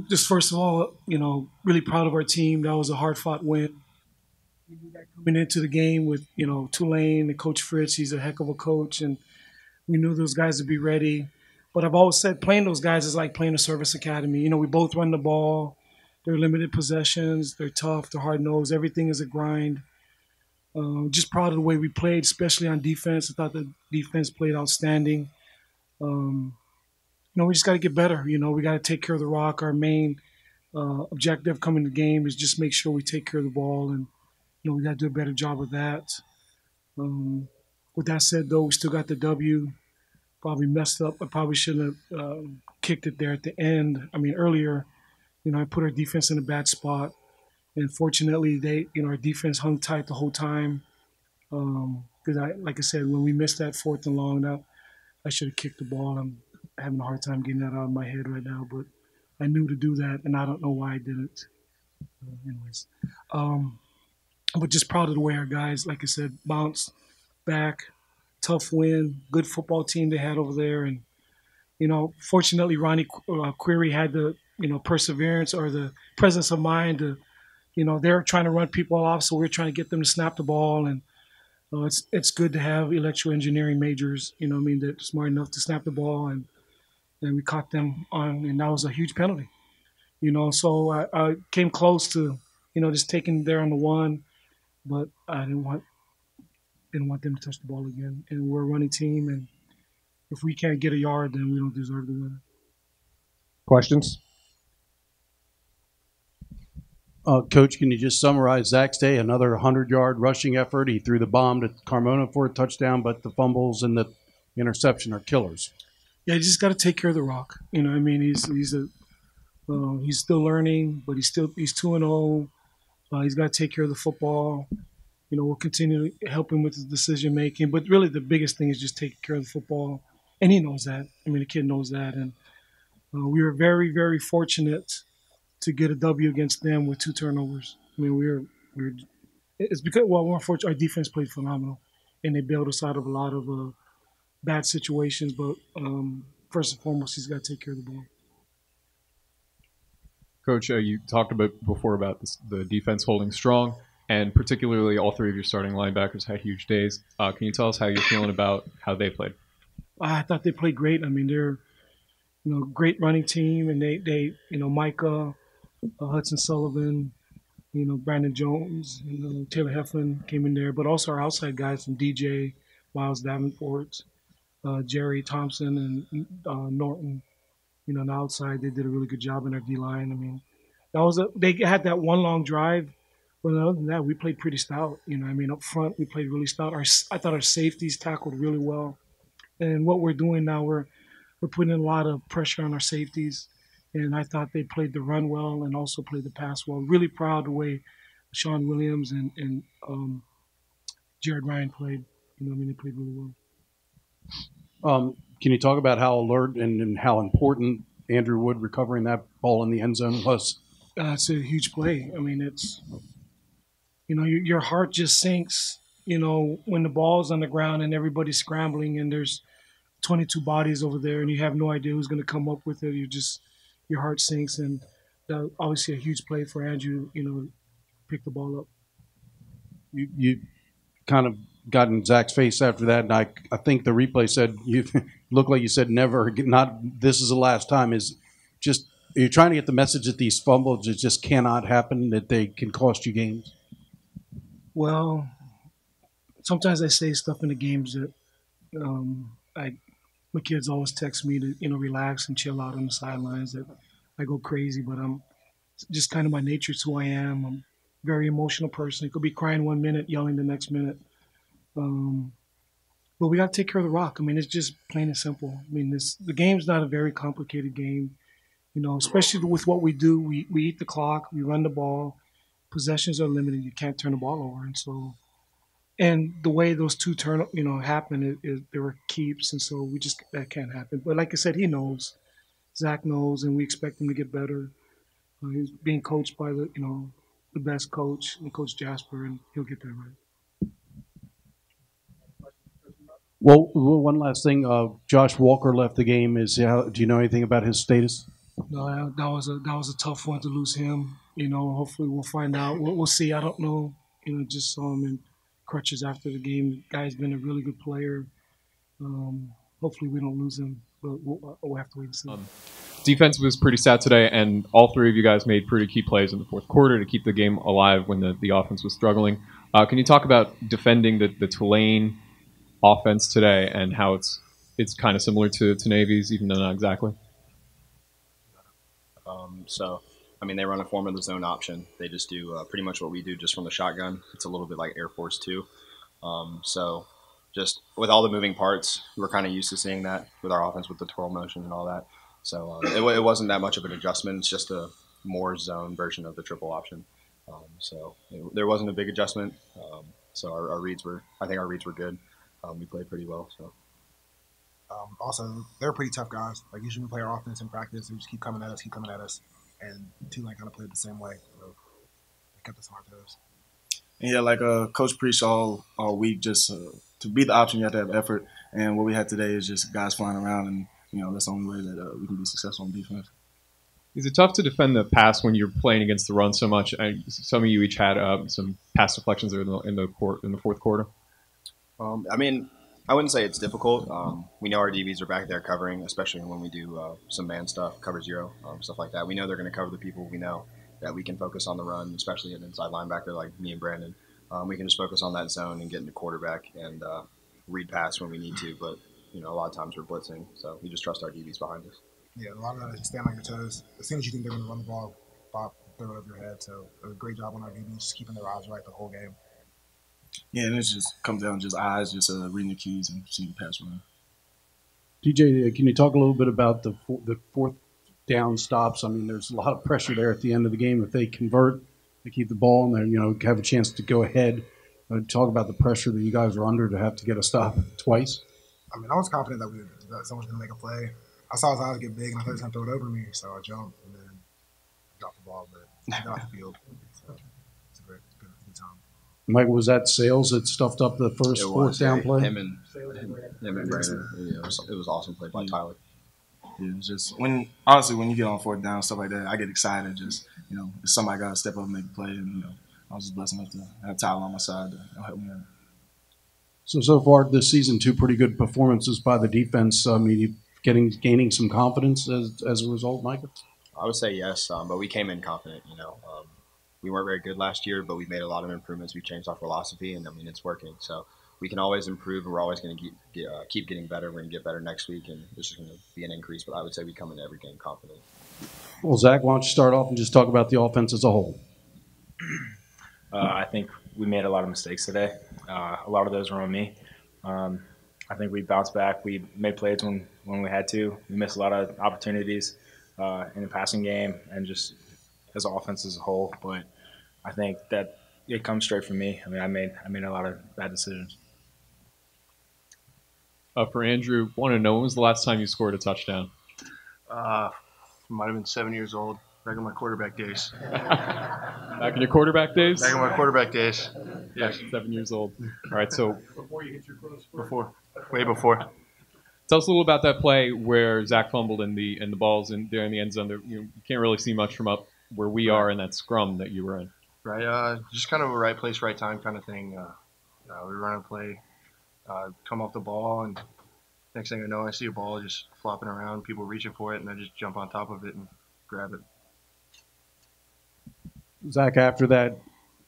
Just first of all, really proud of our team. That was a hard-fought win. We knew that coming into the game with Tulane and Coach Fritz. He's a heck of a coach, and we knew those guys would be ready. But I've always said playing those guys is like playing a service academy. We both run the ball. They're limited possessions. They're tough. They're hard nosed. Everything is a grind. Just proud of the way we played, especially on defense. I thought the defense played outstanding. Um, we just got to get better. We got to take care of the rock. Our main objective coming to the game is just make sure we take care of the ball, and we got to do a better job of that. Um, with that said, though, we still got the W. Probably messed up. I probably shouldn't have kicked it there at the end. I mean, earlier, I put our defense in a bad spot, and fortunately, our defense hung tight the whole time. Because like I said, when we missed that fourth and long, that I should have kicked the ball. I'm having a hard time getting that out of my head right now, but I knew to do that, and I don't know why I didn't. Anyways, but just proud of the way our guys, like I said, bounced back. Tough win, good football team they had over there, and fortunately, Ronnie Query had the perseverance or the presence of mind to, they're trying to run people off, so we're trying to get them to snap the ball, and it's good to have electrical engineering majors, they're smart enough to snap the ball, and we caught them on, and that was a huge penalty, So I came close to, just taking there on the one, but I didn't want them to touch the ball again. And we're a running team, and if we can't get a yard, then we don't deserve to win. Questions? Coach, can you just summarize Zach's day? Another 100-yard rushing effort. He threw the bomb to Carmona for a touchdown, but the fumbles and the interception are killers. Yeah, you just got to take care of the rock. He's still learning, but he's 2-0. He's got to take care of the football. We'll continue to help him with his decision making, but really the biggest thing is just taking care of the football, and he knows that. The kid knows that, and we were very, very fortunate to get a W against them with 2 turnovers. It's because we're fortunate. Our defense played phenomenal, and they bailed us out of a lot of bad situations. But first and foremost, he's got to take care of the ball. Coach, you talked about before about the defense holding strong, and particularly all 3 of your starting linebackers had huge days. Can you tell us how you're feeling about how they played? I thought they played great. They're great running team, and they Micah, Hudson Sullivan, Brandon Jones, Taylor Heflin came in there, but also our outside guys from DJ, Miles Davenport, Jerry Thompson, and Norton. On the outside, they did a really good job in our D line. They had that one long drive. But other than that, we played pretty stout. Up front, we played really stout. I thought our safeties tackled really well. And what we're doing now, we're putting a lot of pressure on our safeties. And I thought they played the run well and also played the pass well. Really proud of the way Sean Williams and Jared Ryan played. They played really well. Can you talk about how alert and how important Andrew Wood recovering that ball in the end zone was? It's a huge play. It's your heart just sinks, when the ball's on the ground and everybody's scrambling and there's 22 bodies over there and you have no idea who's going to come up with it. Your heart sinks, and obviously a huge play for Andrew, to pick the ball up. You kind of got in Zach's face after that, and I think the replay said you looked like you said never, not this is the last time. Are you trying to get the message that these fumbles it just cannot happen, that they can cost you games? Well, sometimes I say stuff in the games that my kids always text me to relax and chill out on the sidelines. That I go crazy, but I'm just kind of my nature. It's who I am. I'm a very emotional person. I could be crying 1 minute, yelling the next minute. But we got to take care of the rock. It's just plain and simple. The game's not a very complicated game. Especially with what we do. We eat the clock. We run the ball. Possessions are limited. You can't turn the ball over, and the way those 2 happen, there were keeps, and so that can't happen. But like I said, he knows, Zach knows, and we expect him to get better. He's being coached by the best coach, and Coach Jasper, and he'll get that right. Well, one last thing. Josh Walker left the game. Do you know anything about his status? No, that was a tough one to lose him. Hopefully we'll find out. We'll see. I don't know. Just saw him in crutches after the game. The guy's been a really good player. Hopefully we don't lose him, but we'll have to wait and see. Defense was pretty stout today, and all three of you guys made pretty key plays in the fourth quarter to keep the game alive when the offense was struggling. Can you talk about defending the Tulane offense today and how it's kind of similar to Navy's, even though not exactly? They run a form of the zone option. They just do pretty much what we do just from the shotgun. It's a little bit like Air Force 2. Just with all the moving parts, we're kind of used to seeing that with our offense with the twirl motion and all that. So it wasn't that much of an adjustment. It's just a more zone version of the triple option. There wasn't a big adjustment. So our reads were good. We played pretty well. So. Also, they're pretty tough guys. Like, usually we play our offense in practice, they just keep coming at us. And Tulane kind of played the same way. So they kept us on our toes. Yeah, like Coach preached all week, just to be the option, you have to have effort. And what we had today is just guys flying around, and that's the only way that we can be successful on defense. Is it tough to defend the pass when you're playing against the run so much? Some of you each had some pass deflections in the fourth quarter. I wouldn't say it's difficult. We know our DBs are back there covering, especially when we do some man stuff, cover zero, stuff like that. We know they're going to cover the people. We know that we can focus on the run, especially an inside linebacker like me and Brandon. We can just focus on that zone and get into quarterback and read pass when we need to. But, a lot of times we're blitzing, so we just trust our DBs behind us. Yeah, a lot of that is stand on your toes. As soon as you think they're going to run the ball, Bob, throw it over your head. So a great job on our DBs, just keeping their eyes right the whole game. Yeah, and it just comes down to just eyes, just reading the cues and seeing the pass run. DJ, can you talk a little bit about the fourth down stops? There's a lot of pressure there at the end of the game. If they convert, they keep the ball, and they have a chance to go ahead. Talk about the pressure that you guys are under to have to get a stop twice. I was confident that someone's going to make a play. I saw his eyes get big, and I thought he was going to throw it over me, so I jumped and then dropped the ball, but he got off the field. So it's a good time. Mike, was that Sales that stuffed up the first fourth down play? Him and Brandon. Yeah, it was awesome play by Tyler. Yeah, it's just when you get on fourth down, stuff like that, I get excited. Just if somebody got to step up and make a play, and I was just blessed enough to have Tyler on my side to help me out. So far this season, two pretty good performances by the defense. You gaining some confidence as a result, Micah? I would say yes, but we came in confident. We weren't very good last year, but we've made a lot of improvements. We've changed our philosophy, and it's working. So we can always improve, and we're always going to keep getting better. We're going to get better next week, and there's just going to be an increase. But I would say we come into every game confident. Well, Zach, why don't you start off and just talk about the offense as a whole? I think we made a lot of mistakes today. A lot of those were on me. I think we bounced back. We made plays when we had to. We missed a lot of opportunities in the passing game and just as an offense as a whole. But I think that it comes straight from me. I made a lot of bad decisions. For Andrew, want to know, when was the last time you scored a touchdown? Might have been 7 years old. Back in my quarterback days. Back in your quarterback days? Back in my quarterback days. Yes. 7 years old. All right, so before you hit your growth spurt. Way before. Tell us a little about that play where Zach fumbled and the ball's there in the end zone. You can't really see much from up where we are in that scrum that you were in. Right. Just kind of a right place, right time kind of thing. We run a play, come off the ball, and next thing I know, I see a ball just flopping around, people reaching for it, and I just jump on top of it and grab it. Zach, after that,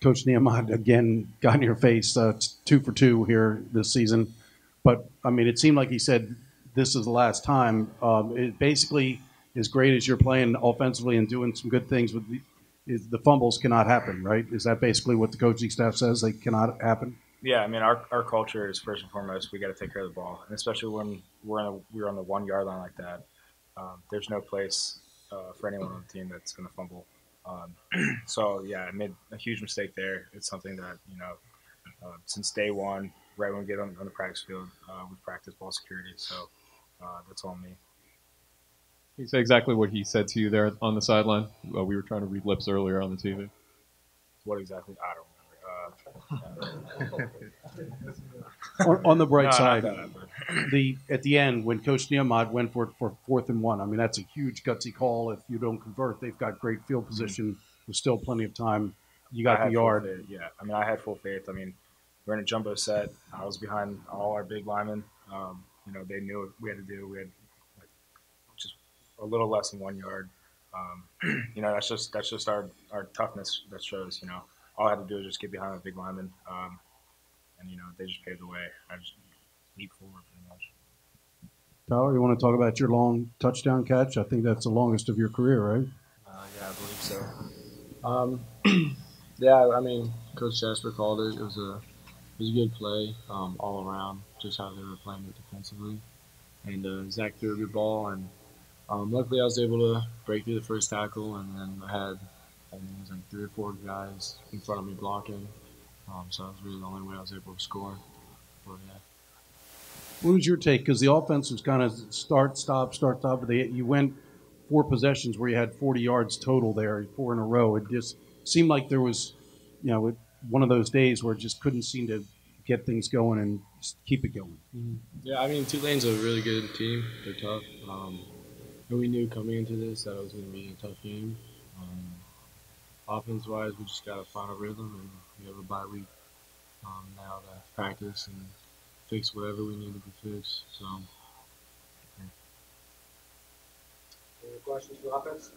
Coach Niumatalolo again got in your face, 2 for 2 here this season. But, it seemed like he said this is the last time. It basically, as great as you're playing offensively and doing some good things, the fumbles cannot happen, right? Is that basically what the coaching staff says? They cannot happen? Yeah, our culture is first and foremost, we got to take care of the ball. And especially when we're on the 1 yard line like that, there's no place for anyone on the team that's going to fumble. So, yeah, I made a huge mistake there. It's something that, since day one, right when we get on the practice field, we've practiced ball security. So that's on me. Can you say exactly what he said to you there on the sideline? We were trying to read lips earlier on the TV. What exactly? I don't remember. On the bright side, at the end when Coach Niumatalolo went for it for 4th and 1. I mean, that's a huge gutsy call. If you don't convert, they've got great field position. There's still plenty of time. You got the yard. Yeah, I mean, I had full faith. I mean, we're in a jumbo set. I was behind all our big linemen. They knew what we had to do. We had like, just a little less than 1 yard. That's just our toughness that shows. All I had to do was just get behind the big linemen, and they just paved the way. I just leap forward pretty much. Tyler, you want to talk about your long touchdown catch? I think that's the longest of your career, right? Yeah, I believe so. Yeah, I mean, Coach Jasper called it. It was a good play all around, just how they were playing it defensively. And Zach threw a good ball, and luckily I was able to break through the first tackle, and then I think it was like 3 or 4 guys in front of me blocking. So that was really the only way I was able to score. But yeah. What was your take? Because the offense was kind of start, stop. You went 4 possessions where you had 40 yards total there, 4 in a row. It just seemed like there was, one of those days where it just couldn't seem to get things going and just keep it going. Mm-hmm. Yeah, I mean, Tulane's a really good team. They're tough. And we knew coming into this that it was going to be a tough game. Offense-wise, we just got to find a rhythm, and we have a bye week now to practice and fix whatever we need to be fixed. So, Any questions for offense?